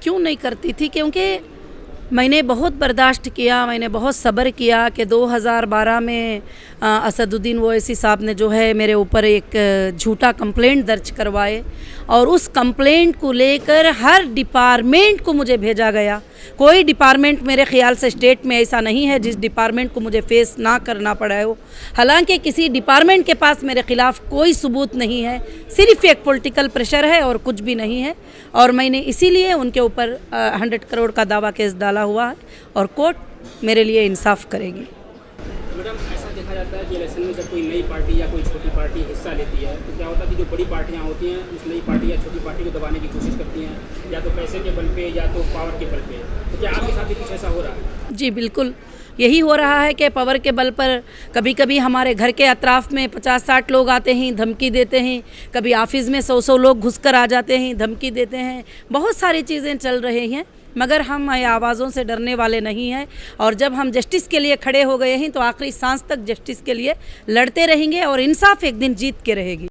क्यों नहीं करती थी, क्योंकि मैंने बहुत बर्दाश्त किया, मैंने बहुत सब्र किया कि 2012 में असदुद्दीन ओवैसी साहब ने जो है मेरे ऊपर एक झूठा कंप्लेंट दर्ज करवाए और उस कंप्लेंट को लेकर हर डिपार्टमेंट को मुझे भेजा गया। कोई डिपार्टमेंट मेरे ख्याल से स्टेट में ऐसा नहीं है जिस डिपार्टमेंट को मुझे फेस ना करना पड़ा हो। हालांकि किसी डिपार्टमेंट के पास मेरे ख़िलाफ़ कोई सबूत नहीं है, सिर्फ एक पॉलिटिकल प्रेशर है और कुछ भी नहीं है। और मैंने इसीलिए उनके ऊपर 100 करोड़ का दावा केस डाला हुआ है और कोर्ट मेरे लिए इंसाफ करेगी। मैडम, ऐसा देखा जाता है कि इलेक्शन में जब कोई नई पार्टी या कोई छोटी पार्टी हिस्सा लेती है तो क्या होता है कि जो बड़ी पार्टियां होती हैं उस नई पार्टी या छोटी पार्टी को दबाने की कोशिश करती हैं, या तो पैसे के बल पे या तो पावर के बल पे। तो क्या आपके साथ भी कुछ ऐसा हो रहा है? जी बिल्कुल, यही हो रहा है कि पावर के बल पर कभी कभी हमारे घर के अतराफ़ में 50-60 लोग आते हैं, धमकी देते हैं, कभी ऑफिस में 100 लोग घुसकर आ जाते हैं, धमकी देते हैं। बहुत सारी चीज़ें चल रही हैं, मगर हम आवाज़ों से डरने वाले नहीं हैं और जब हम जस्टिस के लिए खड़े हो गए हैं तो आखिरी सांस तक जस्टिस के लिए लड़ते रहेंगे और इंसाफ एक दिन जीत के रहेगी।